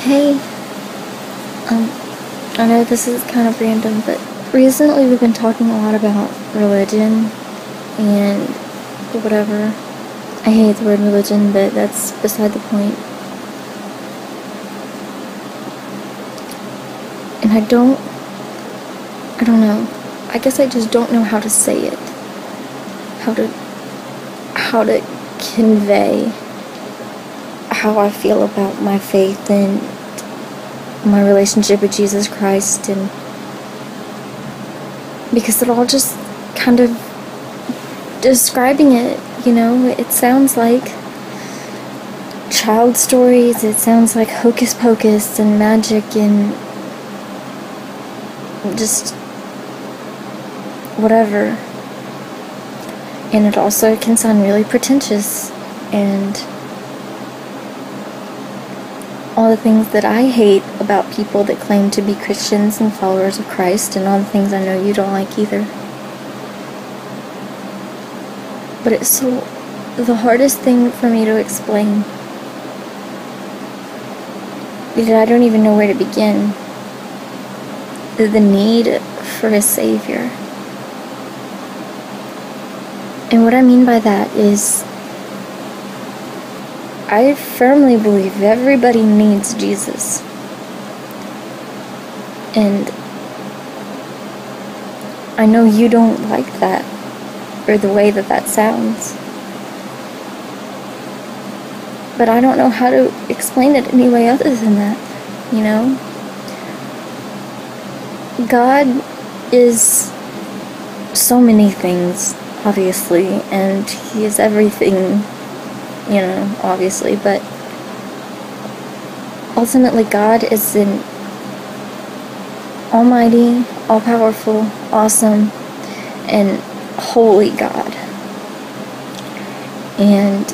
Hey, I know this is kind of random, but recently we've been talking a lot about religion and whatever. I hate the word religion, but that's beside the point. And I don't know. I guess I just don't know how to say it. How to convey how I feel about my faith and my relationship with Jesus Christ, and because it all just kind of describing it, it sounds like child stories, it sounds like hocus pocus and magic and just whatever. And it also can sound really pretentious and all the things that I hate about people that claim to be Christians and followers of Christ, and all the things I know you don't like either. But it's so the hardest thing for me to explain, because I don't even know where to begin, is the need for a Savior. And what I mean by that is, I firmly believe everybody needs Jesus. And I know you don't like that, or the way that sounds. But I don't know how to explain it any way other than that, God is so many things, obviously, and He is everything, obviously, but ultimately God is an almighty, all-powerful, awesome, and holy God. And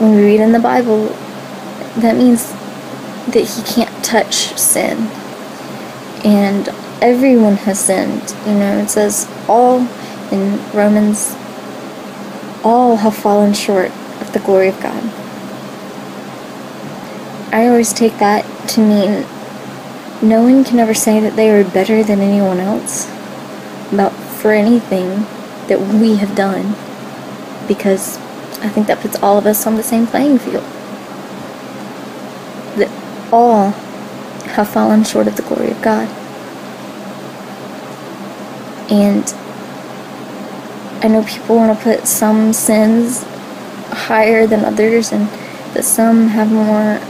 when we read in the Bible, that means that He can't touch sin. And everyone has sinned. It says all in Romans, all have fallen short of the glory of God. I always take that to mean no one can ever say that they are better than anyone else for anything that we have done, because I think that puts all of us on the same playing field. That all have fallen short of the glory of God. And I know people want to put some sins higher than others, and that some have more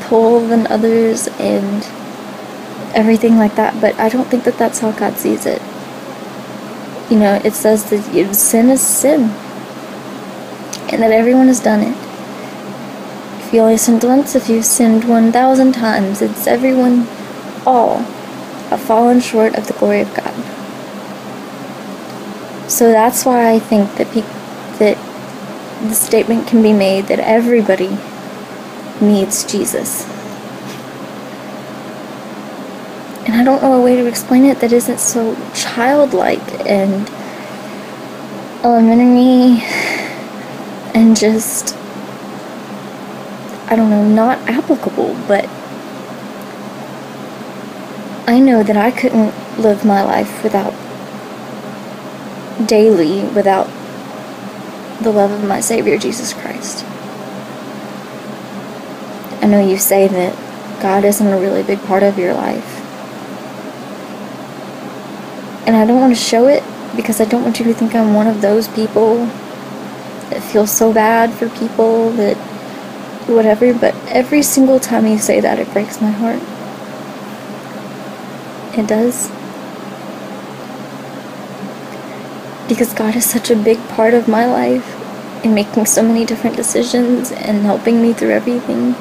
pull than others and everything like that, but I don't think that that's how God sees it. It says that sin is sin, and that everyone has done it. If you only sinned once, if you've sinned 1,000 times, it's everyone, all have fallen short of the glory of God. So that's why I think that the statement can be made that everybody needs Jesus. And I don't know a way to explain it that isn't so childlike and elementary and just, not applicable, but I know that I couldn't live my life without the love of my Savior, Jesus Christ. I know you say that God isn't a really big part of your life. And I don't want to show it, because I don't want you to think I'm one of those people that feel so bad for people that whatever, but every single time you say that, it breaks my heart. It does. Because God is such a big part of my life in making so many different decisions and helping me through everything.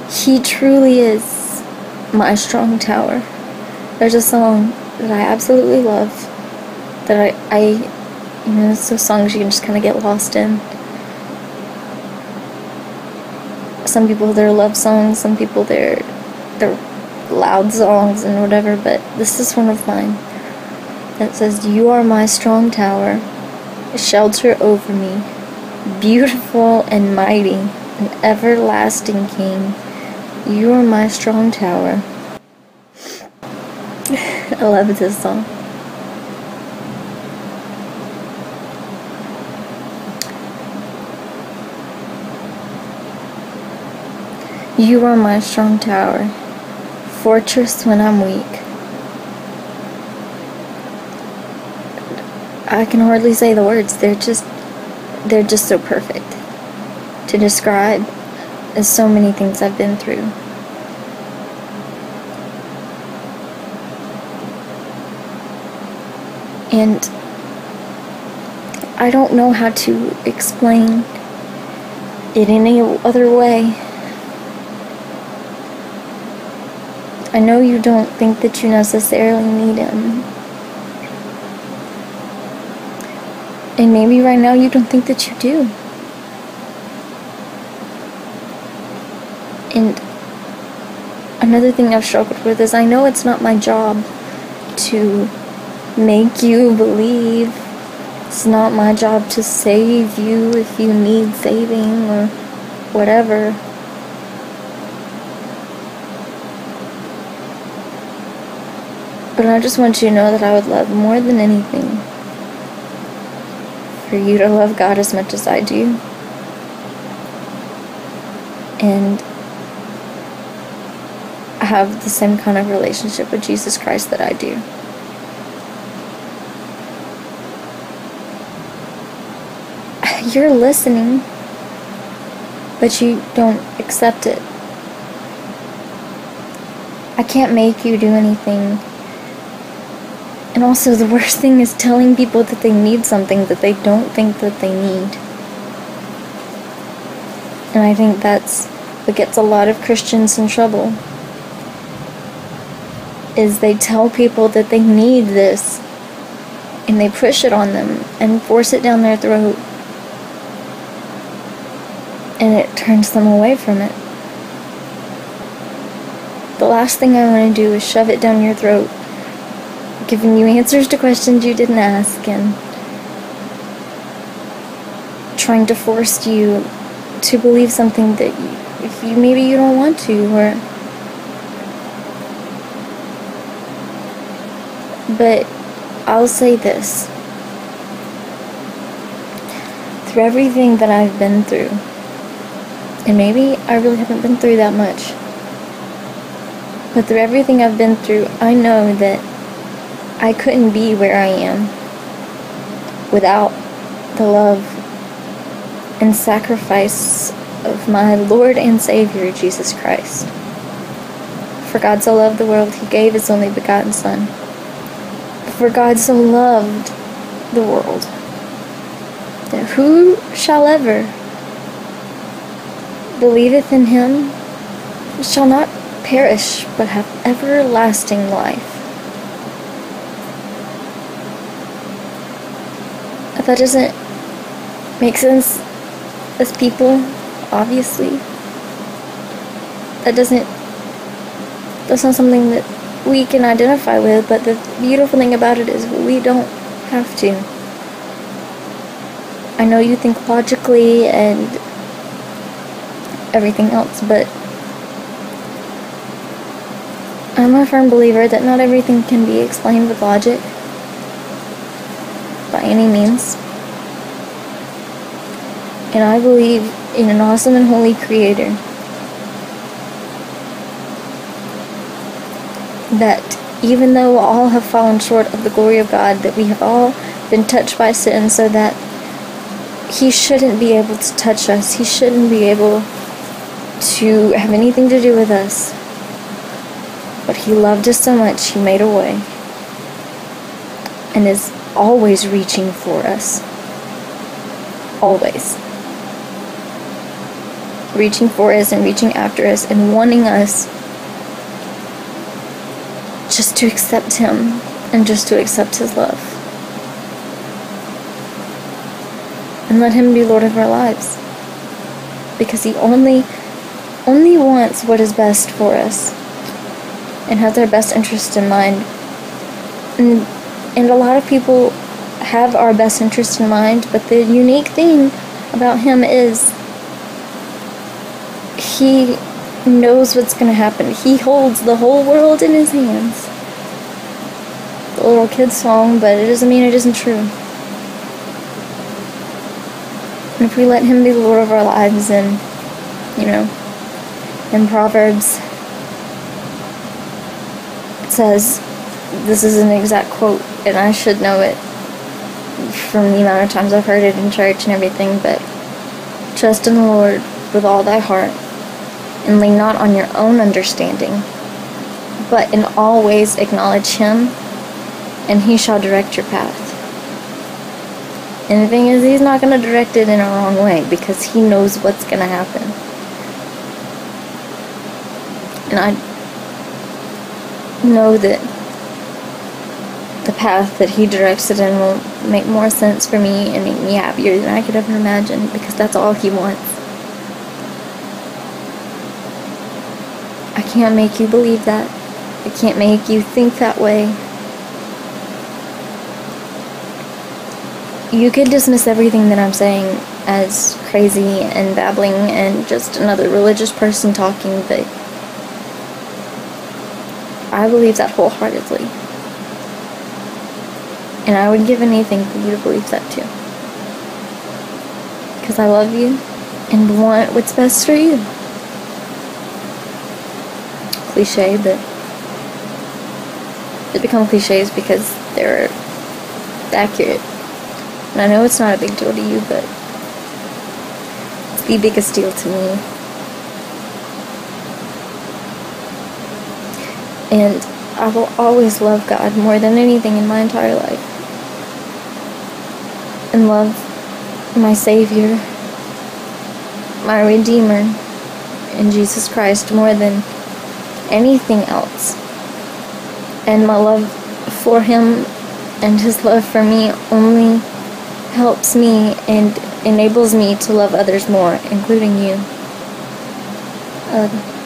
He truly is my strong tower. There's a song that I absolutely love that it's those songs you can just kind of get lost in. Some people, they're love songs, some people, they're loud songs and whatever, but this is one of mine. It says, "You are my strong tower, a shelter over me, beautiful and mighty, an everlasting King. You are my strong tower. I love this song. You are my strong tower, fortress when I'm weak. I can hardly say the words. They're just so perfect to describe as so many things I've been through. And I don't know how to explain it any other way. I know you don't think that you necessarily need him. And maybe right now you don't think that you do. And another thing I've struggled with is I know it's not my job to make you believe. It's not my job to save you if you need saving or whatever. But I just want you to know that I would love more than anything for you to love God as much as I do. And have the same kind of relationship with Jesus Christ that I do. You're listening, but you don't accept it. I can't make you do anything. And also, the worst thing is telling people that they need something that they don't think that they need. And I think that's what gets a lot of Christians in trouble, is they tell people that they need this, and they push it on them and force it down their throat, and it turns them away from it. The last thing I want to do is shove it down your throat, giving you answers to questions you didn't ask, and trying to force you to believe something that maybe you don't want to, but I'll say this. Through everything that I've been through, and maybe I really haven't been through that much, but through everything I've been through, I know that I couldn't be where I am without the love and sacrifice of my Lord and Savior, Jesus Christ. For God so loved the world, he gave his only begotten Son. For God so loved the world, that who shall ever believeth in him shall not perish, but have everlasting life. If that doesn't make sense as people, obviously, that's not something that we can identify with, but the beautiful thing about it is we don't have to. I know you think logically and everything else, but I'm a firm believer that not everything can be explained with logic by any means. And I believe in an awesome and holy Creator that even though all have fallen short of the glory of God, that we have all been touched by sin, so that he shouldn't be able to touch us. He shouldn't be able to have anything to do with us. But he loved us so much, he made a way. And is always reaching for us. Always. Reaching for us and reaching after us and wanting us just to accept him and just to accept his love. And let him be Lord of our lives. Because he only wants what is best for us and has our best interest in mind. And a lot of people have our best interest in mind, but the unique thing about him is He knows what's going to happen. He holds the whole world in his hands. The little kid's song, but it doesn't mean it isn't true. And if we let him be the Lord of our lives, and, in Proverbs, it says, this is an exact quote, and I should know it from the amount of times I've heard it in church and everything, but trust in the Lord with all thy heart, and lean not on your own understanding, but in all ways acknowledge him, and he shall direct your path. And the thing is, he's not going to direct it in a wrong way, because he knows what's going to happen. And I know that the path that he directs it in will make more sense for me and make me happier than I could ever imagine, because that's all he wants. I can't make you believe that. I can't make you think that way. You could dismiss everything that I'm saying as crazy and babbling and just another religious person talking, but I believe that wholeheartedly. And I would give anything for you to believe that too. Because I love you and want what's best for you. Cliche, but they become cliches because they're accurate. And I know it's not a big deal to you, but it's the biggest deal to me. And I will always love God more than anything in my entire life. And love my Savior, my Redeemer, in Jesus Christ more than anything else. And my love for Him and His love for me only helps me and enables me to love others more, including you. I love you.